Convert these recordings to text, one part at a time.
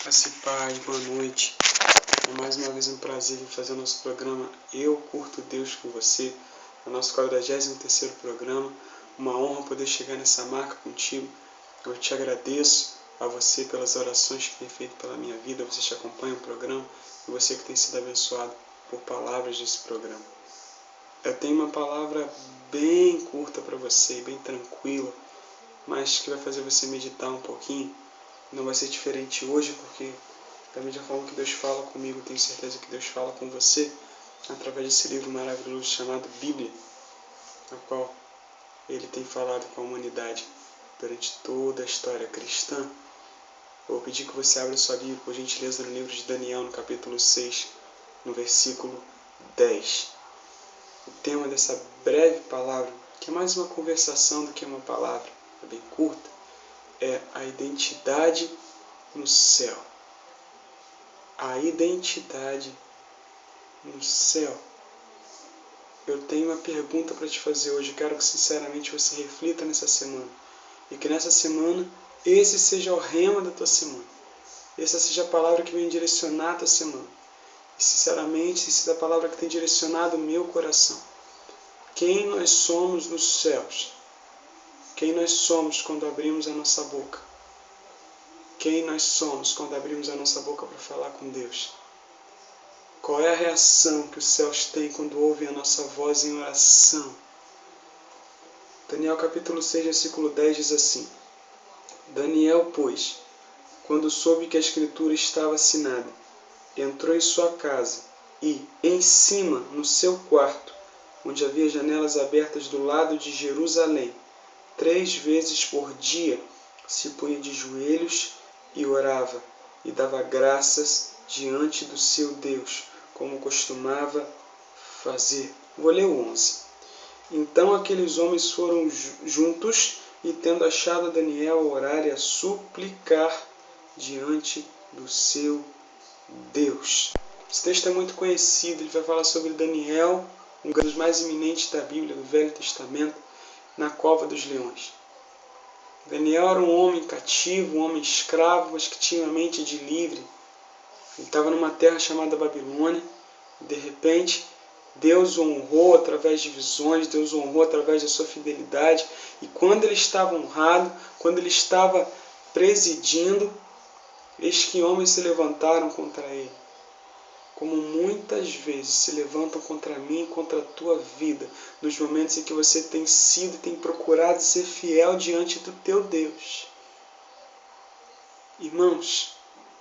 Graça e paz, boa noite. É mais uma vez um prazer em fazer o nosso programa Eu Curto Deus com Você, o nosso 43º programa. Uma honra poder chegar nessa marca contigo. Eu te agradeço a você pelas orações que tem feito pela minha vida, você que acompanha o programa e você que tem sido abençoado por palavras desse programa. Eu tenho uma palavra bem curta para você, bem tranquila, mas que vai fazer você meditar um pouquinho. Não vai ser diferente hoje, porque da mesma forma que Deus fala comigo, tenho certeza que Deus fala com você através desse livro maravilhoso chamado Bíblia, na qual Ele tem falado com a humanidade durante toda a história cristã. Eu vou pedir que você abra sua Bíblia, por gentileza, no livro de Daniel, no capítulo 6, no versículo 10. O tema dessa breve palavra, que é mais uma conversação do que uma palavra, é bem curta, é a identidade no céu. A identidade no céu. Eu tenho uma pergunta para te fazer hoje. Quero que sinceramente você reflita nessa semana. E que nessa semana, esse seja o rema da tua semana. Essa seja a palavra que vem direcionar a tua semana. E sinceramente, essa seja a palavra que tem direcionado o meu coração. Quem nós somos nos céus? Quem nós somos quando abrimos a nossa boca? Quem nós somos quando abrimos a nossa boca para falar com Deus? Qual é a reação que os céus têm quando ouvem a nossa voz em oração? Daniel capítulo 6, versículo 10 diz assim: Daniel, pois, quando soube que a escritura estava assinada, entrou em sua casa e, em cima, no seu quarto, onde havia janelas abertas do lado de Jerusalém, 3 vezes por dia se punha de joelhos e orava, e dava graças diante do seu Deus, como costumava fazer. Vou ler o 11. Então aqueles homens foram juntos, e tendo achado Daniel a orar e a suplicar diante do seu Deus. Esse texto é muito conhecido, ele vai falar sobre Daniel, um dos mais eminentes da Bíblia, do Velho Testamento, na cova dos leões. Daniel era um homem cativo, um homem escravo, mas que tinha uma mente de livre. Ele estava numa terra chamada Babilônia, e de repente Deus o honrou através de visões, Deus o honrou através da sua fidelidade, e quando ele estava honrado, quando ele estava presidindo, eis que homens se levantaram contra ele, como muitas vezes se levantam contra mim e contra a tua vida, nos momentos em que você tem sido e tem procurado ser fiel diante do teu Deus. Irmãos,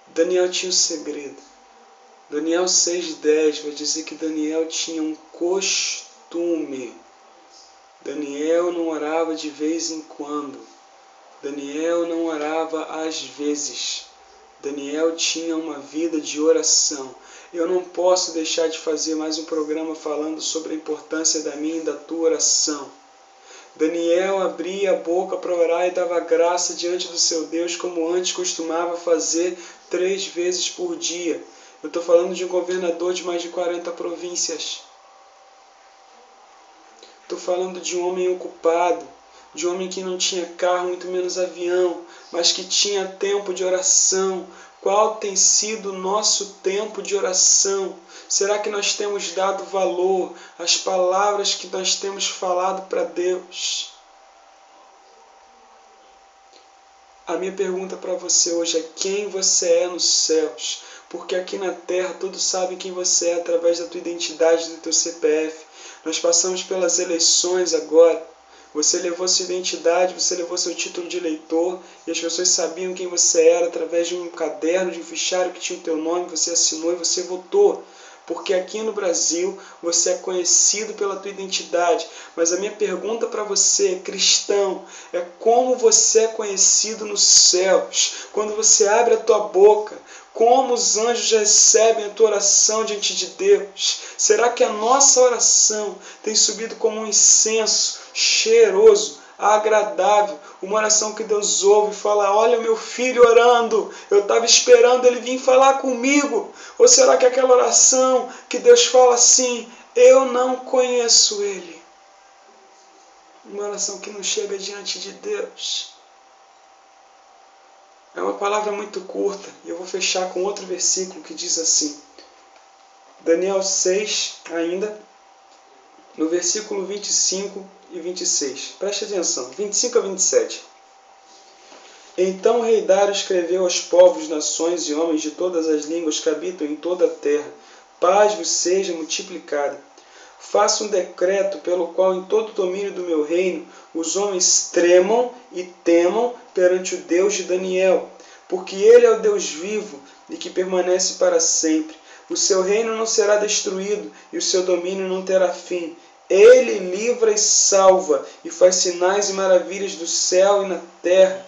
Daniel tinha um segredo. Daniel 6,10 vai dizer que Daniel tinha um costume. Daniel não orava de vez em quando. Daniel não orava às vezes. Daniel tinha uma vida de oração. Eu não posso deixar de fazer mais um programa falando sobre a importância da minha e da tua oração. Daniel abria a boca para orar e dava graça diante do seu Deus, como antes costumava fazer 3 vezes por dia. Eu estou falando de um governador de mais de 40 províncias. Estou falando de um homem ocupado, de um homem que não tinha carro, muito menos avião, mas que tinha tempo de oração. Qual tem sido o nosso tempo de oração? Será que nós temos dado valor às palavras que nós temos falado para Deus? A minha pergunta para você hoje é: quem você é nos céus? Porque aqui na terra todos sabem quem você é através da tua identidade, do teu CPF. Nós passamos pelas eleições agora. Você levou sua identidade, você levou seu título de eleitor, e as pessoas sabiam quem você era através de um caderno, de um fichário que tinha o teu nome, você assinou e você votou. Porque aqui no Brasil você é conhecido pela tua identidade. Mas a minha pergunta para você, cristão, é como você é conhecido nos céus. Quando você abre a tua boca, como os anjos recebem a tua oração diante de Deus? Será que a nossa oração tem subido como um incenso cheiroso, agradável, uma oração que Deus ouve e fala: olha o meu filho orando, eu estava esperando ele vir falar comigo? Ou será que aquela oração que Deus fala assim: eu não conheço ele? Uma oração que não chega diante de Deus. É uma palavra muito curta e eu vou fechar com outro versículo que diz assim. Daniel 6, ainda, no versículo 25 e 26. Preste atenção, 25 a 27. Então o rei Dário escreveu aos povos, nações e homens de todas as línguas que habitam em toda a terra: paz vos seja multiplicada. Faça um decreto pelo qual em todo o domínio do meu reino os homens tremam e temam perante o Deus de Daniel, porque ele é o Deus vivo e que permanece para sempre. O seu reino não será destruído e o seu domínio não terá fim. Ele livra e salva e faz sinais e maravilhas do céu e na terra.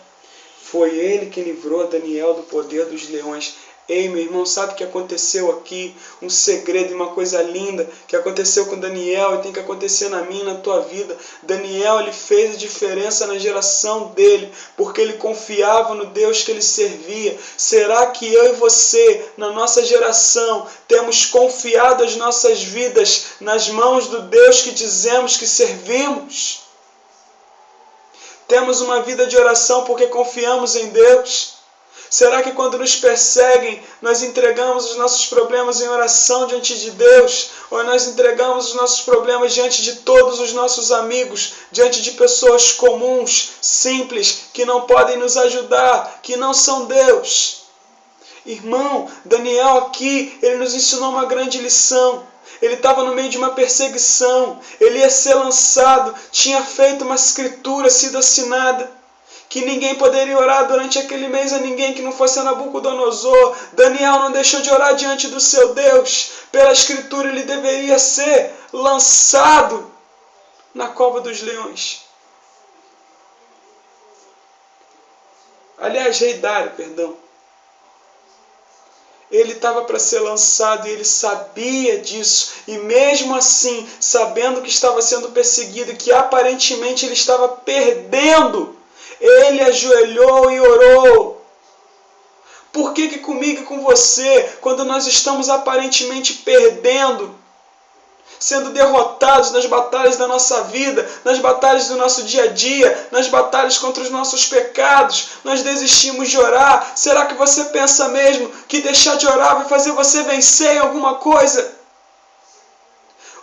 Foi ele que livrou Daniel do poder dos leões. Ei, meu irmão, sabe o que aconteceu aqui? Um segredo e uma coisa linda que aconteceu com Daniel e tem que acontecer na minha e na tua vida. Daniel, ele fez a diferença na geração dele, porque ele confiava no Deus que ele servia. Será que eu e você, na nossa geração, temos confiado as nossas vidas nas mãos do Deus que dizemos que servimos? Temos uma vida de oração porque confiamos em Deus? Será que quando nos perseguem, nós entregamos os nossos problemas em oração diante de Deus? Ou nós entregamos os nossos problemas diante de todos os nossos amigos, diante de pessoas comuns, simples, que não podem nos ajudar, que não são Deus? Irmão, Daniel aqui, ele nos ensinou uma grande lição. Ele estava no meio de uma perseguição, ele ia ser lançado, tinha feito uma escritura, sido assinada, que ninguém poderia orar durante aquele mês a ninguém que não fosse a Nabucodonosor. Daniel não deixou de orar diante do seu Deus. Pela escritura ele deveria ser lançado na cova dos leões. Aliás, rei Dário, perdão. Ele estava para ser lançado e ele sabia disso. E mesmo assim, sabendo que estava sendo perseguido e que aparentemente ele estava perdendo, ele ajoelhou e orou. Por que comigo e com você, quando nós estamos aparentemente perdendo, sendo derrotados nas batalhas da nossa vida, nas batalhas do nosso dia a dia, nas batalhas contra os nossos pecados, nós desistimos de orar? Será que você pensa mesmo que deixar de orar vai fazer você vencer em alguma coisa?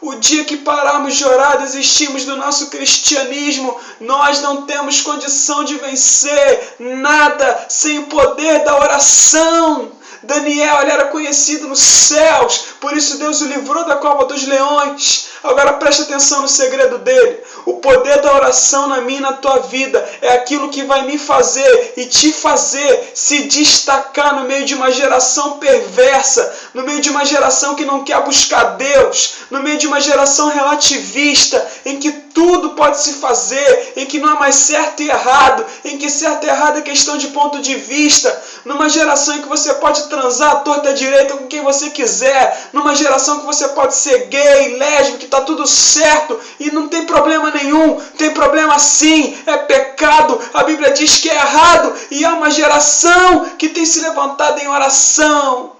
O dia que pararmos de orar, desistimos do nosso cristianismo, nós não temos condição de vencer nada sem o poder da oração. Daniel, ele era conhecido nos céus, por isso Deus o livrou da cova dos leões. Agora preste atenção no segredo dele. O poder da oração na minha e na tua vida é aquilo que vai me fazer e te fazer se destacar no meio de uma geração perversa, no meio de uma geração que não quer buscar Deus, no meio de uma geração relativista, em que tudo pode se fazer, em que não há mais certo e errado, em que certo e errado é questão de ponto de vista, numa geração em que você pode transar à torta à direita com quem você quiser, numa geração que você pode ser gay, lésbico, que está tudo certo e não tem problema nenhum. Tem problema sim, é pecado, a Bíblia diz que é errado, e há uma geração que tem se levantado em oração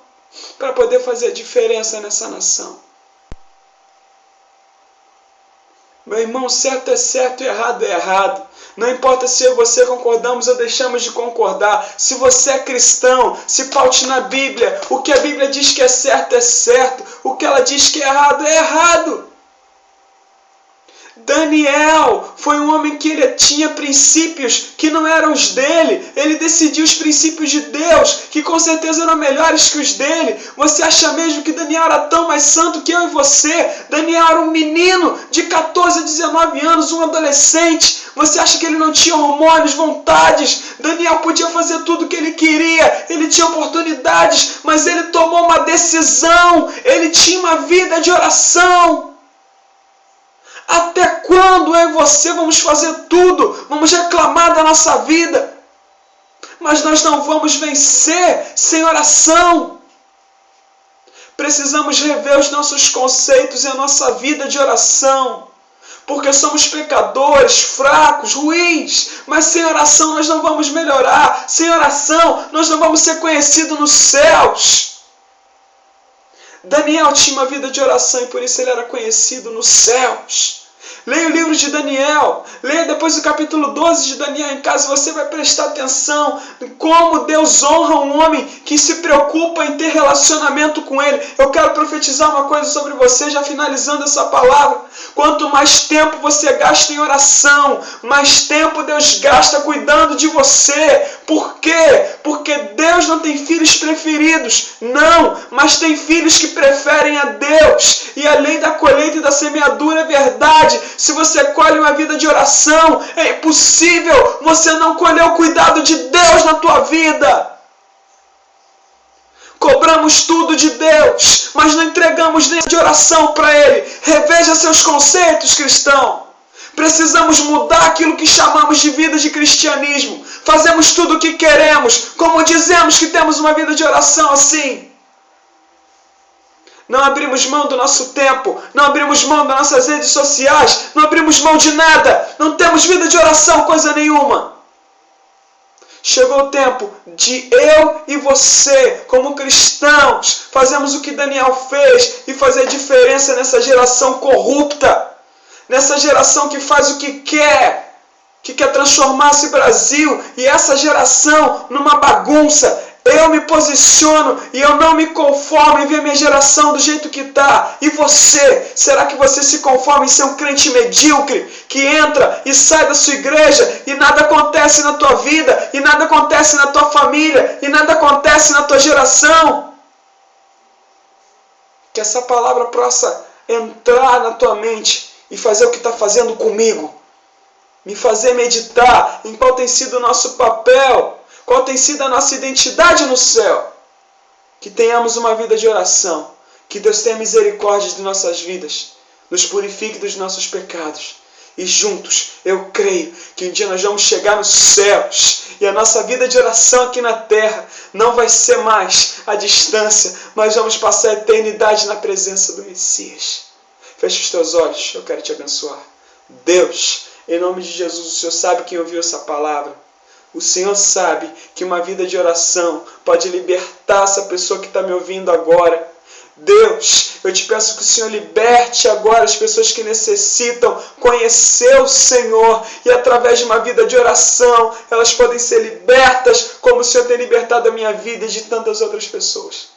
para poder fazer a diferença nessa nação. Meu irmão, certo é certo e errado é errado. Não importa se eu e você concordamos ou deixamos de concordar. Se você é cristão, se paute na Bíblia. O que a Bíblia diz que é certo. O que ela diz que é errado. Daniel foi um homem que ele tinha princípios que não eram os dele. Ele decidiu os princípios de Deus, que com certeza eram melhores que os dele. Você acha mesmo que Daniel era tão mais santo que eu e você? Daniel era um menino de 14 a 19 anos, um adolescente. Você acha que ele não tinha hormônios, vontades? Daniel podia fazer tudo o que ele queria. Ele tinha oportunidades, mas ele tomou uma decisão. Ele tinha uma vida de oração. Até quando eu e você vamos fazer tudo? Vamos reclamar da nossa vida, mas nós não vamos vencer sem oração. Precisamos rever os nossos conceitos e a nossa vida de oração, porque somos pecadores, fracos, ruins, mas sem oração nós não vamos melhorar. Sem oração nós não vamos ser conhecidos nos céus. Daniel tinha uma vida de oração e por isso ele era conhecido nos céus. Leia o livro de Daniel, leia depois o capítulo 12 de Daniel em casa, você vai prestar atenção em como Deus honra um homem que se preocupa em ter relacionamento com Ele. Eu quero profetizar uma coisa sobre você, já finalizando essa palavra. Quanto mais tempo você gasta em oração, mais tempo Deus gasta cuidando de você. Por quê? Porque Deus não tem filhos preferidos, não, mas tem filhos que preferem a Deus. E a lei da colheita e da semeadura é verdade. Se você colhe uma vida de oração, é impossível você não colher o cuidado de Deus na tua vida. Cobramos tudo de Deus, mas não entregamos nem de oração para Ele. Reveja seus conceitos, cristão. Precisamos mudar aquilo que chamamos de vida de cristianismo. Fazemos tudo o que queremos, como dizemos que temos uma vida de oração assim. Não abrimos mão do nosso tempo, não abrimos mão das nossas redes sociais, não abrimos mão de nada, não temos vida de oração, coisa nenhuma. Chegou o tempo de eu e você, como cristãos, fazermos o que Daniel fez e fazer diferença nessa geração corrupta, nessa geração que faz o que quer transformar esse Brasil e essa geração numa bagunça. Eu me posiciono e eu não me conformo em ver minha geração do jeito que está. E você? Será que você se conforma em ser um crente medíocre que entra e sai da sua igreja e nada acontece na tua vida, e nada acontece na tua família, e nada acontece na tua geração? Que essa palavra possa entrar na tua mente e fazer o que está fazendo comigo. Me fazer meditar em qual tem sido o nosso papel, qual tem sido a nossa identidade no céu. Que tenhamos uma vida de oração. Que Deus tenha misericórdia de nossas vidas. Nos purifique dos nossos pecados. E juntos, eu creio que um dia nós vamos chegar nos céus. E a nossa vida de oração aqui na terra não vai ser mais a distância, mas vamos passar a eternidade na presença do Messias. Feche os teus olhos, eu quero te abençoar. Deus, em nome de Jesus, o Senhor sabe quem ouviu essa palavra. O Senhor sabe que uma vida de oração pode libertar essa pessoa que está me ouvindo agora. Deus, eu te peço que o Senhor liberte agora as pessoas que necessitam conhecer o Senhor. E através de uma vida de oração, elas podem ser libertas como o Senhor tem libertado a minha vida e de tantas outras pessoas.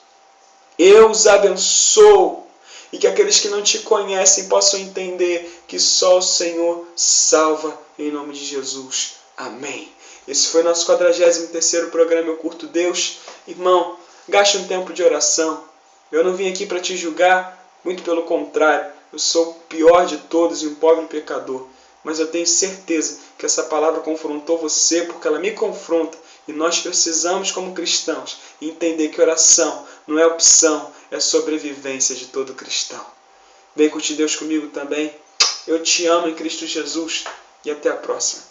Eu os abençoo. E que aqueles que não te conhecem possam entender que só o Senhor salva, em nome de Jesus. Amém. Esse foi nosso 43º programa Eu Curto Deus. Irmão, gaste um tempo de oração. Eu não vim aqui para te julgar, muito pelo contrário. Eu sou o pior de todos e um pobre pecador. Mas eu tenho certeza que essa palavra confrontou você, porque ela me confronta. E nós precisamos, como cristãos, entender que oração não é opção, é sobrevivência de todo cristão. Vem curtir Deus comigo também. Eu te amo em Cristo Jesus e até a próxima.